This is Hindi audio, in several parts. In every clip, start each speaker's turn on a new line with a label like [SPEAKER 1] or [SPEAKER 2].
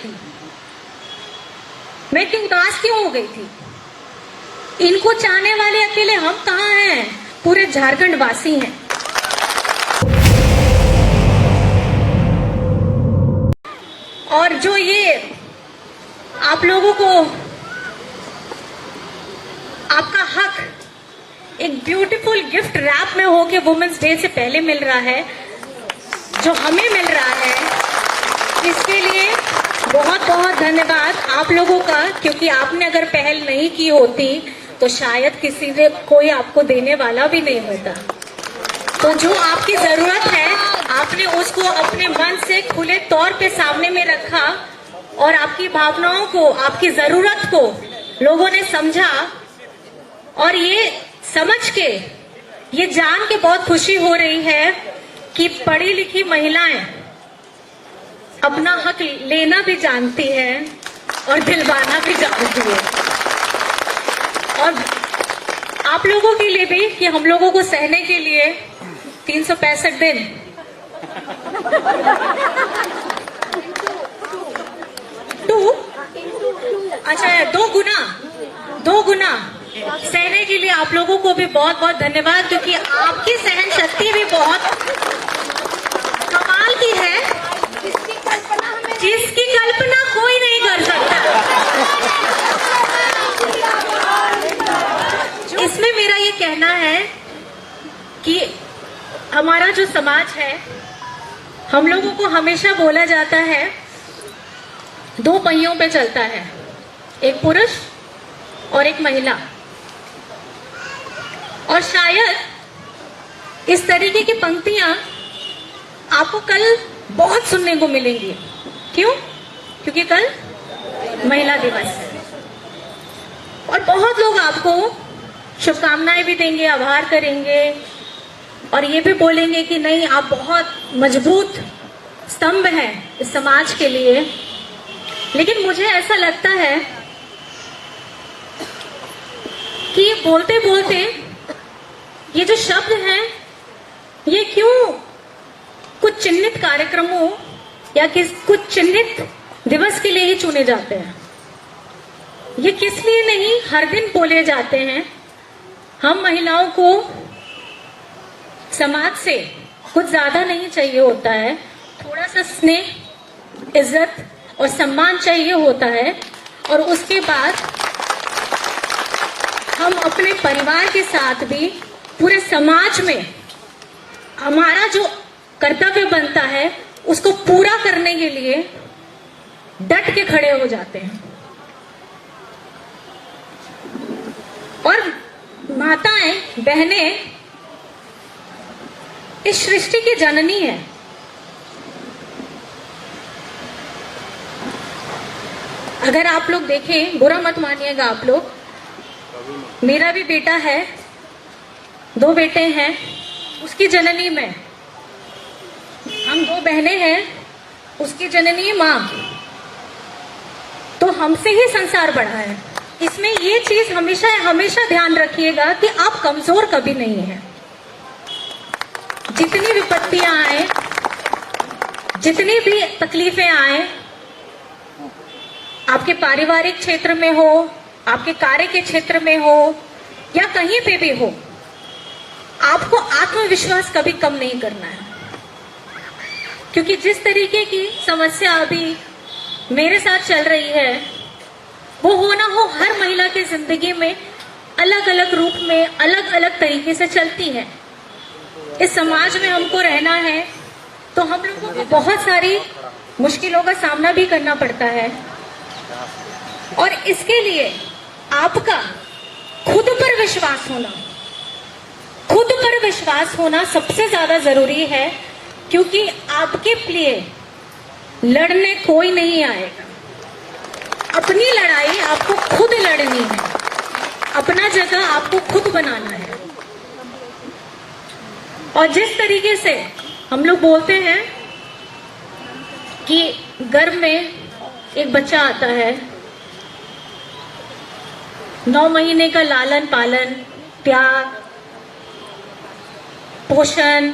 [SPEAKER 1] थी, मैं इतनी उदास क्यों हो गई थी? इनको चाहने वाले अकेले हम कहाँ हैं, पूरे झारखंड वासी हैं। और जो ये आप लोगों को आपका हक एक ब्यूटीफुल गिफ्ट रैप में होके वुमेन्स डे से पहले मिल रहा है, जो हमें मिल रहा है, इसके लिए बहुत बहुत धन्यवाद आप लोगों का। क्योंकि आपने अगर पहल नहीं की होती तो शायद किसी ने कोई आपको देने वाला भी नहीं होता। तो जो आपकी जरूरत है आपने उसको अपने मन से खुले तौर पे सामने में रखा और आपकी भावनाओं को, आपकी जरूरत को लोगों ने समझा। और ये समझ के, ये जान के बहुत खुशी हो रही है कि पढ़ी लिखी महिलाएं अपना हक लेना भी जानती है और दिलवाना भी जानती है। और आप लोगों के लिए भी कि हम लोगों को सहने के लिए 365 दिन अच्छा 2 गुना सहने के लिए आप लोगों को भी बहुत बहुत धन्यवाद। क्योंकि आपकी सहन शक्ति भी बहुत कमाल की है, जिसकी कल्पना कोई नहीं कर सकता। इसमें मेरा ये कहना है कि हमारा जो समाज है, हम लोगों को हमेशा बोला जाता है 2 पहियों पे चलता है, एक पुरुष और एक महिला। और शायद इस तरीके की पंक्तियां आपको कल बहुत सुनने को मिलेंगी। क्यों? क्योंकि कल महिला दिवस है और बहुत लोग आपको शुभकामनाएं भी देंगे, आभार करेंगे और ये भी बोलेंगे कि नहीं, आप बहुत मजबूत स्तंभ हैं इस समाज के लिए। लेकिन मुझे ऐसा लगता है कि बोलते बोलते ये जो शब्द हैं, ये क्यों कुछ चिन्हित कार्यक्रमों या कुछ चिन्हित दिवस के लिए ही चुने जाते हैं? ये किस लिए नहीं हर दिन बोले जाते हैं? हम महिलाओं को समाज से कुछ ज्यादा नहीं चाहिए होता है, थोड़ा सा स्नेह, इज्जत और सम्मान चाहिए होता है। और उसके बाद हम अपने परिवार के साथ भी पूरे समाज में हमारा जो कर्तव्य बनता है उसको पूरा करने के लिए डट के खड़े हो जाते हैं। और माताएं, बहनें इस सृष्टि की जननी है। अगर आप लोग देखें, बुरा मत मानिएगा आप लोग, मेरा भी बेटा है, 2 बेटे हैं, उसकी जननी मैं, हम 2 बहनें हैं, उसकी जननी माँ। तो हमसे ही संसार बढ़ा है। इसमें ये चीज हमेशा हमेशा ध्यान रखिएगा कि आप कमजोर कभी नहीं हैं। जितनी विपत्तियां आए, जितनी भी तकलीफें आए, आपके पारिवारिक क्षेत्र में हो, आपके कार्य के क्षेत्र में हो या कहीं पे भी हो, आपको आत्मविश्वास कभी कम नहीं करना है। क्योंकि जिस तरीके की समस्या अभी मेरे साथ चल रही है, वो हो ना हो हर महिला की जिंदगी में अलग अलग रूप में, अलग अलग तरीके से चलती है। इस समाज में हमको रहना है तो हम लोगों को बहुत सारी मुश्किलों का सामना भी करना पड़ता है। और इसके लिए आपका खुद पर विश्वास होना सबसे ज्यादा जरूरी है। क्योंकि आपके लिए लड़ने कोई नहीं आएगा। अपनी लड़ाई आपको खुद लड़नी है, अपना जगह आपको खुद बनाना है। और जिस तरीके से हम लोग बोलते हैं कि गर्भ में एक बच्चा आता है, 9 महीने का लालन पालन, त्याग, पोषण,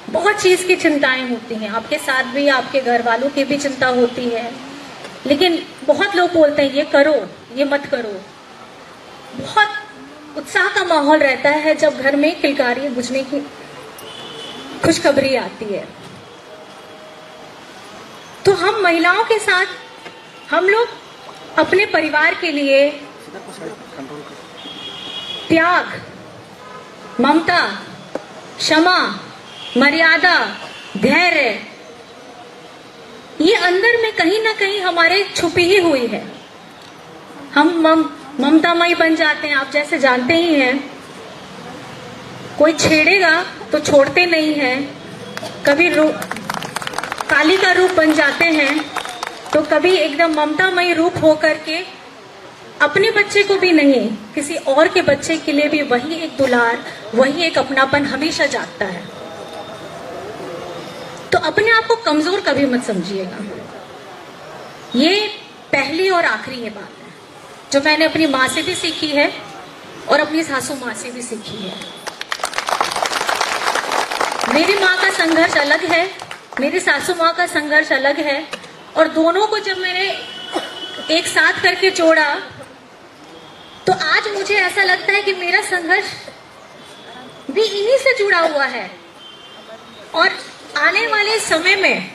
[SPEAKER 1] बहुत चीज की चिंताएं होती हैं। आपके साथ भी आपके घर वालों की भी चिंता होती है। लेकिन बहुत लोग बोलते हैं ये करो, ये मत करो। बहुत उत्साह का माहौल रहता है जब घर में किलकारी बुझने की खुशखबरी आती है। तो हम महिलाओं के साथ हम लोग अपने परिवार के लिए त्याग, ममता, क्षमा, मर्यादा, धैर्य, ये अंदर में कहीं ना कहीं हमारे छुपी ही हुई है। हम ममतामयी बन जाते हैं, आप जैसे जानते ही हैं। कोई छेड़ेगा तो छोड़ते नहीं हैं, कभी काली का रूप बन जाते हैं, तो कभी एकदम ममतामयी रूप होकर के अपने बच्चे को भी नहीं, किसी और के बच्चे के लिए भी वही एक दुलार, वही एक अपनापन हमेशा जागता है। तो अपने आप को कमजोर कभी मत समझिएगा। ये पहली और आखिरी ये बात है जो मैंने अपनी माँ से भी सीखी है और अपनी सासू माँ से भी सीखी है। मेरी माँ का संघर्ष अलग है, मेरी सासू माँ का संघर्ष अलग है, और दोनों को जब मैंने एक साथ करके जोड़ा तो आज मुझे ऐसा लगता है कि मेरा संघर्ष भी इन्हीं से जुड़ा हुआ है। और आने वाले समय में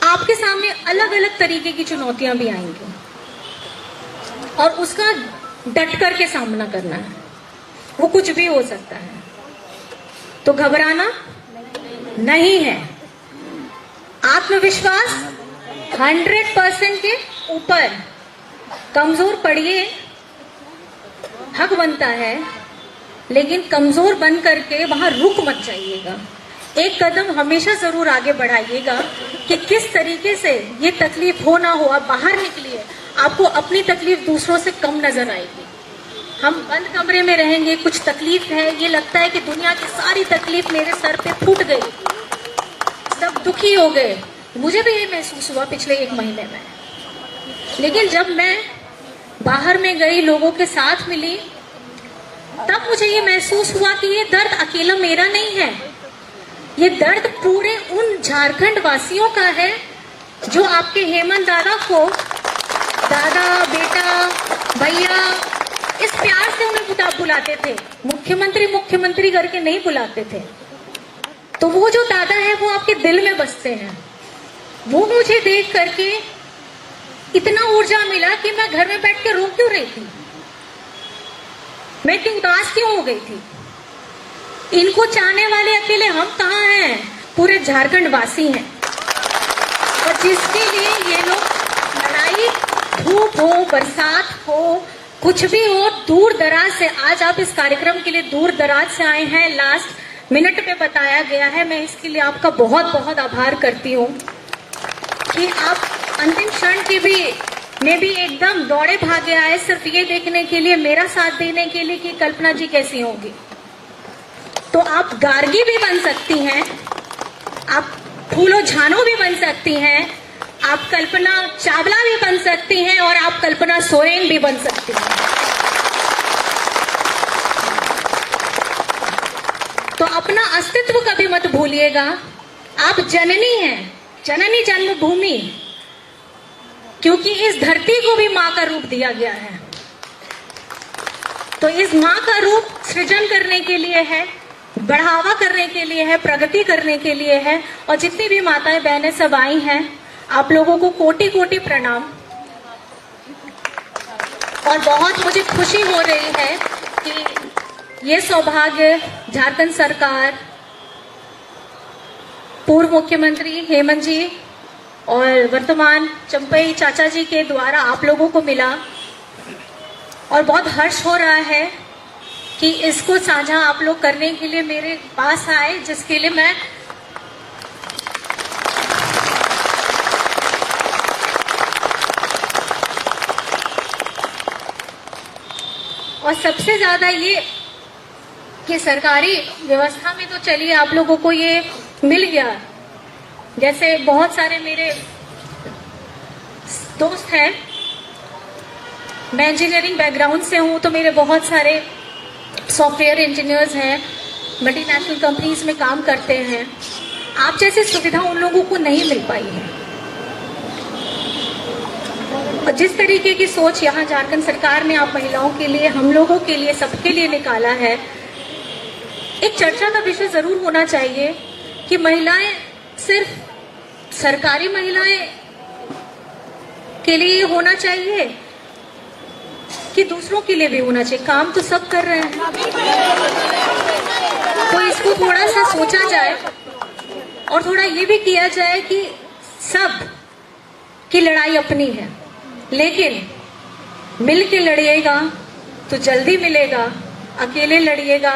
[SPEAKER 1] आपके सामने अलग अलग तरीके की चुनौतियां भी आएंगी और उसका डट करके सामना करना है। वो कुछ भी हो सकता है, तो घबराना नहीं है। आत्मविश्वास 100% के ऊपर। कमजोर पड़िए, हक बनता है, लेकिन कमजोर बन करके वहां रुक मत जाइएगा। एक कदम हमेशा जरूर आगे बढ़ाइएगा कि किस तरीके से ये तकलीफ हो ना हो, आप बाहर निकलिए, आपको अपनी तकलीफ दूसरों से कम नजर आएगी। हम बंद कमरे में रहेंगे, कुछ तकलीफ है, ये लगता है कि दुनिया की सारी तकलीफ मेरे सर पे फूट गई, सब दुखी हो गए। मुझे भी ये महसूस हुआ पिछले 1 महीने में। लेकिन जब मैं बाहर में गई, लोगों के साथ मिली, तब मुझे ये महसूस हुआ कि ये दर्द अकेला मेरा नहीं है, ये दर्द पूरे उन झारखंड वासियों का है जो आपके हेमंत दादा को दादा, बेटा, भैया इस प्यार से उन्हें बुलाते थे। मुख्यमंत्री मुख्यमंत्री करके नहीं बुलाते थे। तो वो जो दादा है वो आपके दिल में बसते हैं। वो मुझे देख करके इतना ऊर्जा मिला कि मैं घर में बैठ के रो क्यों रही थी, मैं इतनी उदास क्यों हो गई थी। इनको चाहने वाले अकेले हम कहाँ हैं, पूरे झारखंड वासी हैं। और जिसके लिए ये लोग लड़ाई, धूप हो, बरसात हो, कुछ भी हो, दूर दराज से, आज आप इस कार्यक्रम के लिए दूर दराज से आए हैं, लास्ट मिनट पे बताया गया है। मैं इसके लिए आपका बहुत बहुत आभार करती हूँ कि आप अंतिम क्षण के में भी एकदम दौड़े भागे आए सिर्फ ये देखने के लिए, मेरा साथ देने के लिए कि कल्पना जी कैसी होगी। तो आप गार्गी भी बन सकती हैं, आप फूलो झानो भी बन सकती हैं, आप कल्पना चावला भी बन सकती हैं, और आप कल्पना सोरेन भी बन सकती हैं। तो अपना अस्तित्व कभी मत भूलिएगा। आप जननी हैं, जननी जन्मभूमि, क्योंकि इस धरती को भी माँ का रूप दिया गया है। तो इस माँ का रूप सृजन करने के लिए है, बढ़ावा करने के लिए है, प्रगति करने के लिए है। और जितनी भी माताएं बहनें सब आई हैं, आप लोगों को कोटि कोटि प्रणाम। और बहुत मुझे खुशी हो रही है कि ये सौभाग्य झारखंड सरकार, पूर्व मुख्यमंत्री हेमंत जी और वर्तमान चंपई चाचा जी के द्वारा आप लोगों को मिला। और बहुत हर्ष हो रहा है कि इसको साझा आप लोग करने के लिए मेरे पास आए, जिसके लिए मैं और सबसे ज्यादा ये कि सरकारी व्यवस्था में तो चलिए आप लोगों को ये मिल गया। जैसे बहुत सारे मेरे दोस्त हैं, मैं इंजीनियरिंग बैकग्राउंड से हूँ, तो मेरे बहुत सारे सॉफ्टवेयर इंजीनियर्स हैं, मल्टीनेशनल कंपनीज में काम करते हैं। आप जैसी सुविधा उन लोगों को नहीं मिल पाई है। और जिस तरीके की सोच यहाँ झारखंड सरकार ने आप महिलाओं के लिए, हम लोगों के लिए, सबके लिए निकाला है, एक चर्चा का विषय जरूर होना चाहिए कि महिलाएं सिर्फ सरकारी महिलाएं के लिए होना चाहिए कि दूसरों के लिए भी होना चाहिए। काम तो सब कर रहे हैं, तो इसको थोड़ा सा सोचा जाए और थोड़ा ये भी किया जाए कि सब की लड़ाई अपनी है, लेकिन मिल के लड़िएगा तो जल्दी मिलेगा, अकेले लड़िएगा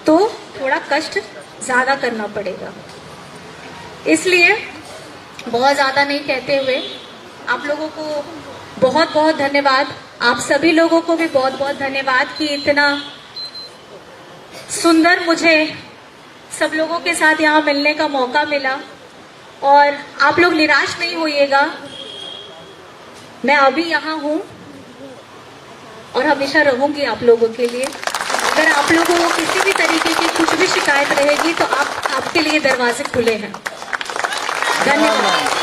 [SPEAKER 1] तो थोड़ा कष्ट ज्यादा करना पड़ेगा। इसलिए बहुत ज्यादा नहीं कहते हुए आप लोगों को बहुत बहुत धन्यवाद। आप सभी लोगों को भी बहुत बहुत धन्यवाद कि इतना सुंदर मुझे सब लोगों के साथ यहाँ मिलने का मौका मिला। और आप लोग निराश नहीं होइएगा, मैं अभी यहाँ हूँ और हमेशा रहूंगी आप लोगों के लिए। अगर आप लोगों को किसी भी तरीके की कुछ भी शिकायत रहेगी तो आपके लिए दरवाजे खुले हैं। धन्यवाद।